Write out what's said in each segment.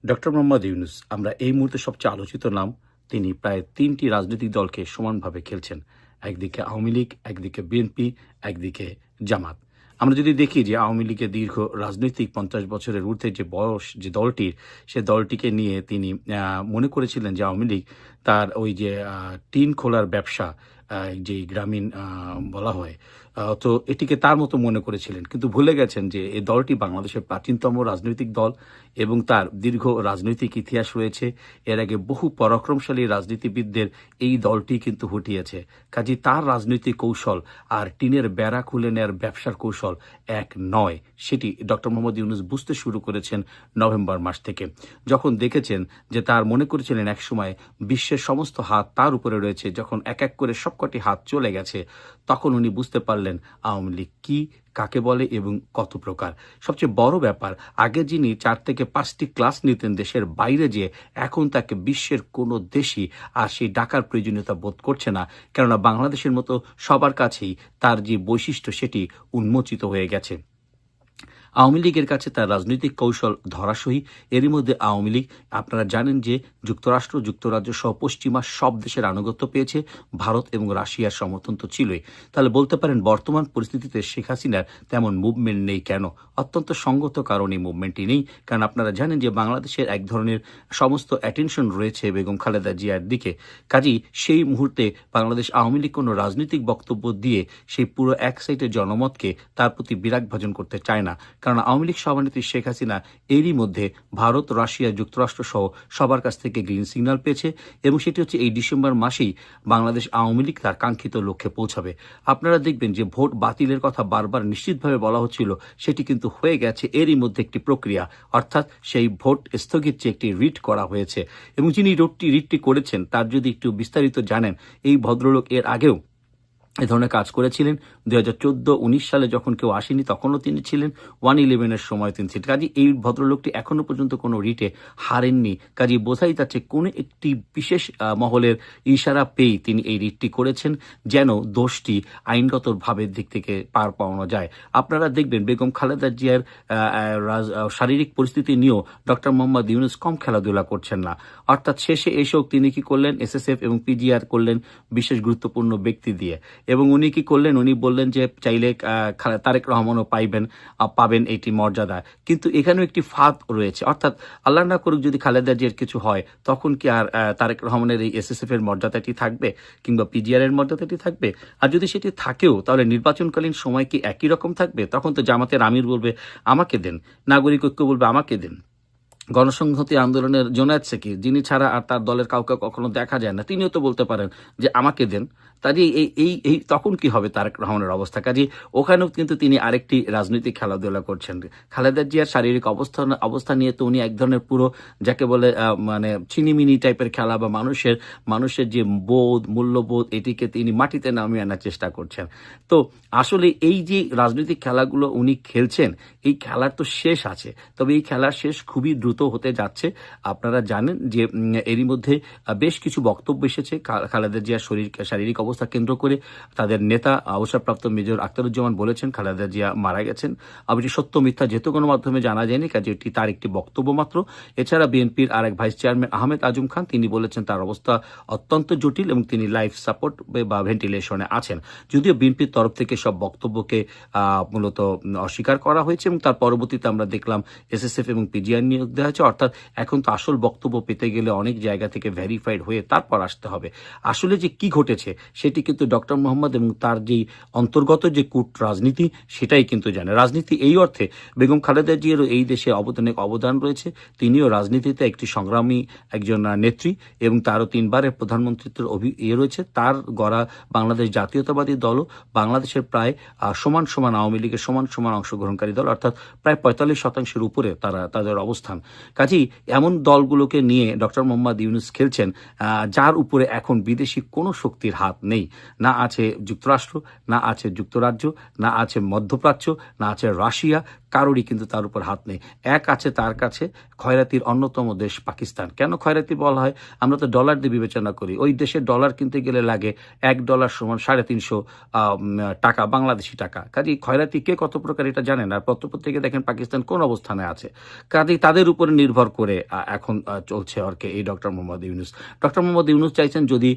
Doctor Mohammad Yunus আমরা এই মুহূর্তে সবচেয়ে আলোচিত নাম। তিনি প্রায় ৩টি রাজনৈতিক দলকে সমানভাবে খেলছেন। একদিকে আওয়ামী লীগ, একদিকে বিএনপি, একদিকে জামাত। আমরা যদি দেখি যে আওয়ামী লীগের দীর্ঘ রাজনৈতিক ৫০ বছরের ঊর্ধ্বে যে বয়স যে দলটির, সে দলটিকে নিয়ে তিনি মনে করেছিলেন যে আওয়ামী লীগ তার ওই যে টিন খোলার ব্যবসা, যেই গ্রামীণ বলা হয়, তো এটিকে তার মতো মনে করেছিলেন। কিন্তু ভুলে গেছেন যে এই দলটি বাংলাদেশের প্রাচীনতম রাজনৈতিক দল এবং তার দীর্ঘ রাজনৈতিক ইতিহাস রয়েছে। এর আগে বহু পরাক্রমশালী রাজনীতিবিদদের এই দলটি কিন্তু হটিয়েছে। কাজেই তার রাজনৈতিক কৌশল আর টিনের বেড়া খুলে নেয়ার ব্যবসার কৌশল এক নয়। সেটি ডক্টর মোহাম্মদ ইউনুস বুঝতে শুরু করেছেন নভেম্বর মাস থেকে, যখন দেখেছেন যে তার মনে করেছিলেন একসময় বিশ্বের সমস্ত হাত তার উপরে রয়েছে। যখন এক এক করে সবকটি হাত চলে গেছে, তখন উনি বুঝতে পারলেন আওয়ামী লীগ কি, কাকে বলে এবং কত প্রকার। সবচেয়ে বড় ব্যাপার, আগে যিনি ৪ থেকে ৫টি ক্লাস নিতেন দেশের বাইরে যেয়ে, এখন তাকে বিশ্বের কোনো দেশই আর সেই ডাকার প্রয়োজনীয়তা বোধ করছে না। কেননা বাংলাদেশের মতো সবার কাছেই তার যে বৈশিষ্ট্য সেটি উন্মোচিত হয়ে গেছে। আওয়ামী লীগের কাছে তার রাজনৈতিক কৌশল ধরাশয়ী। এরই মধ্যে আওয়ামী লীগ, আপনারা জানেন যে যুক্তরাষ্ট্র, যুক্তরাজ্য সহ পশ্চিমা সব দেশের আনুগত্য পেয়েছে। ভারত এবং রাশিয়ার সমর্থন তো ছিলই। তাহলে বলতে পারেন বর্তমান পরিস্থিতিতে শেখ হাসিনার তেমন মুভমেন্ট নেই কেন? অত্যন্ত সঙ্গত কারণ এই মুভমেন্টই নেই। কারণ আপনারা জানেন যে বাংলাদেশের এক ধরনের সমস্ত অ্যাটেনশন রয়েছে বেগম খালেদা জিয়ার দিকে। কাজেই সেই মুহূর্তে বাংলাদেশ আওয়ামী লীগ কোনো রাজনৈতিক বক্তব্য দিয়ে সেই পুরো এক সাইডের জনমতকে তার প্রতি বিরাগ ভাজন করতে চায় না। কারণ আওয়ামী লীগ সভানেত্রী শেখ হাসিনা এরই মধ্যে ভারত, রাশিয়া, যুক্তরাষ্ট্র সহ সবার কাছ থেকে গ্রিন সিগন্যাল পেয়েছে এবং সেটি হচ্ছে এই ডিসেম্বর মাসেই বাংলাদেশ আওয়ামী লীগ তার কাঙ্ক্ষিত লক্ষ্যে পৌঁছাবে। আপনারা দেখবেন যে ভোট বাতিলের কথা বারবার নিশ্চিতভাবে বলা হচ্ছিল, সেটি কিন্তু হয়ে গেছে এরই মধ্যে একটি প্রক্রিয়া। অর্থাৎ সেই ভোট স্থগিত যে একটি রিট করা হয়েছে এবং যিনি রিটটি করেছেন তার যদি একটু বিস্তারিত জানেন, এই ভদ্রলোক এর আগেও এ ধরনের কাজ করেছিলেন। 2014-19 সালে যখন কেউ আসেনি তখনও তিনি ছিলেন, 111-এর সময় তিনি ছিলেন। কাজে এই ভদ্রলোকটি এখনো পর্যন্ত কোনো রিটে হারেননি। কাজে বোঝাই যাচ্ছে কোনো একটি বিশেষ মহলের ইশারা পেয়েই তিনি এই রিটটি করেছেন, যেন দোষটি আইনগতভাবে দিক থেকে পার পাওয়ানো যায়। আপনারা দেখবেন বেগম খালেদা জিয়ার শারীরিক পরিস্থিতি নিয়েও ডক্টর মোহাম্মদ ইউনুস কম খেলাধুলা করছেন না। অর্থাৎ শেষে এসেও তিনি কি করলেন, এসএসএফ এবং পিজিআর করলেন বিশেষ গুরুত্বপূর্ণ ব্যক্তি দিয়ে। এবং উনি কি করলেন, উনি বললেন যে চাইলে তারেক রহমানও পাবেন এইটি মর্যাদা। কিন্তু এখানেও একটি ফাঁদ রয়েছে। অর্থাৎ আল্লাহ না করুক যদি খালেদা জিয়ার কিছু হয়, তখন কি আর তারেক রহমানের এই এসএসএফ এর মর্যাদাটি থাকবে কিংবা পিজিআর এর মর্যাদাটি থাকবে? আর যদি সেটি থাকেও, তাহলে নির্বাচনকালীন সময় কি একই রকম থাকবে? তখন তো জামাতের আমির বলবে আমাকে দেন, নাগরিক ঐক্য বলবে আমাকে দেন, গণসংহতি আন্দোলনের জোনায়েদ সেকি, যিনি ছাড়া আর তার দলের কাউকে কখনো দেখা যায় না, তিনিও তো বলতে পারেন যে আমাকে দেন। কাজে এই এই এই তখন কি হবে তারেক রহমানের অবস্থা? কাজে ওখানেও কিন্তু তিনি আরেকটি রাজনৈতিক খেলাধুলা করছেন। খালেদা জিয়ার শারীরিক অবস্থা নিয়ে তো উনি এক ধরনের পুরো যাকে বলে মানে ছিনিমিনি টাইপের খেলা বা মানুষের যে মূল্যবোধ এটিকে তিনি মাটিতে নামিয়ে আনার চেষ্টা করছেন। তো আসলে এই যে রাজনৈতিক খেলাগুলো উনি খেলছেন, এই খেলার তো শেষ আছে, তবে এই খেলার শেষ খুবই দ্রুত হতে যাচ্ছে। আপনারা জানেন যে এরই মধ্যে বেশ কিছু বক্তব্য এসেছে খালেদা জিয়ার শারীরিক অবস্থা কেন্দ্র করে। তাদের নেতা অবসরপ্রাপ্ত মেজর আখতারুজ্জামান বলেছেন খালেদা জিয়া মারা গেছেন। এটি সত্য মিথ্যা যেহেতু কোনো মাধ্যমে জানা যায়নি, কাজে এটি তার একটি বক্তব্য মাত্র। এছাড়া বিএনপির আরেক ভাইস চেয়ারম্যান আহমেদ আজম খান তিনি বলেছেন তার অবস্থা অত্যন্ত জটিল এবং তিনি লাইফ সাপোর্ট বা ভেন্টিলেশনে আছেন। যদিও বিএনপির তরফ থেকে সব বক্তব্যকে মূলত অস্বীকার করা হয়েছে এবং তার পরবর্তীতে আমরা দেখলাম এসএসএফ এবং পিজিআর নিয়োগ দেওয়া হয়েছে। অর্থাৎ এখন তো আসল বক্তব্য পেতে গেলে অনেক জায়গা থেকে ভেরিফাইড হয়ে তারপর আসতে হবে। আসলে যে কি ঘটেছে সেটি কিন্তু ডক্টর মোহাম্মদ এবং তার যেই অন্তর্গত যে কূট রাজনীতি সেটাই কিন্তু জানে। রাজনীতি এই অর্থে বেগম খালেদা জিয়ারও এই দেশে অনেক অবদান রয়েছে। তিনিও রাজনীতিতে একটি সংগ্রামী একজন নেত্রী এবং তারও 3 বারের প্রধানমন্ত্রীত্বের রয়েছে। তার গড়া বাংলাদেশ জাতীয়তাবাদী দলও বাংলাদেশের প্রায় সমান সমান আওয়ামী লীগের সমান সমান অংশগ্রহণকারী দল, অর্থাৎ প্রায় 45% উপরে তাদের অবস্থান। কাজেই এমন দলগুলোকে নিয়ে ডক্টর মোহাম্মদ ইউনুস খেলছেন, যার উপরে এখন বিদেশি কোনো শক্তির হাত নেই। না আছে যুক্তরাষ্ট্র, না আছে যুক্তরাজ্য, না আছে মধ্যপ্রাচ্য, না আছে রাশিয়া, কারোরই কিন্তু তার উপর হাত নেই। এক আছে তার কাছে খয়রাতির অন্যতম দেশ পাকিস্তান। কেন খয়রাতি বলা হয়? আমরা তো ডলার দিয়ে বিবেচনা করি। ওই দেশের ডলার কিনতে গেলে লাগে $1 সমান 350 টাকা, বাংলাদেশি টাকা। কাজেই খয়রাতি কে কত প্রকার এটা জানেন। আর পত্রপত্রিকা দেখেন পাকিস্তান কোন অবস্থানে আছে। কাজেই তাদের উপর উপরে নির্ভর করে এখন চলছে আর কি এই ডক্টর মোহাম্মদ ইউনূস। ডক্টর মোহাম্মদ ইউনূস চাইছেন যদি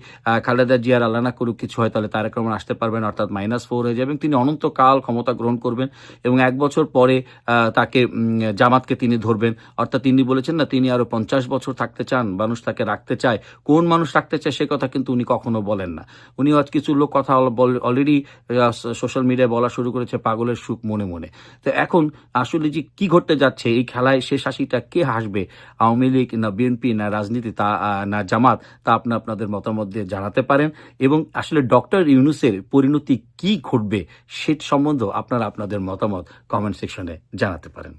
খালেদা জিয়ার আল্লাহ না করুক কিছু হয় তাহলে তারেক রহমান আসতে পারবেন, অর্থাৎ -4 হয়ে যাবে এবং তিনি অনন্তকাল ক্ষমতা গ্রহণ করবেন এবং 1 বছর পরে তাকে জামাতকে তিনি ধরবেন। অর্থাৎ তিনি বলেছেন না তিনি আরো 50 বছর থাকতে চান, মানুষ তাকে রাখতে চায়। কোন মানুষ রাখতে চায় সে কথা কিন্তু উনি কখনো বলেন না। উনি আজ কিছু লোক কথা অলরেডি সোশ্যাল মিডিয়ায় বলা শুরু করেছে পাগলের সুখ মনে মনে। তো এখন আসলে যে কি ঘটতে যাচ্ছে এই খেলায় শেষ হাসিটা কে হাসবে, আওয়ামী লীগ না বিএনপি না রাজনীতি তা না জামাত, তা আপনাদের মতামত দিয়ে জানাতে পারেন এবং আসলে ডক্টর ইউনূসের পরিণতি কি ঘটবে সে সম্বন্ধেও আপনারা আপনাদের মতামত কমেন্ট সেকশনে জানাতে পারেন।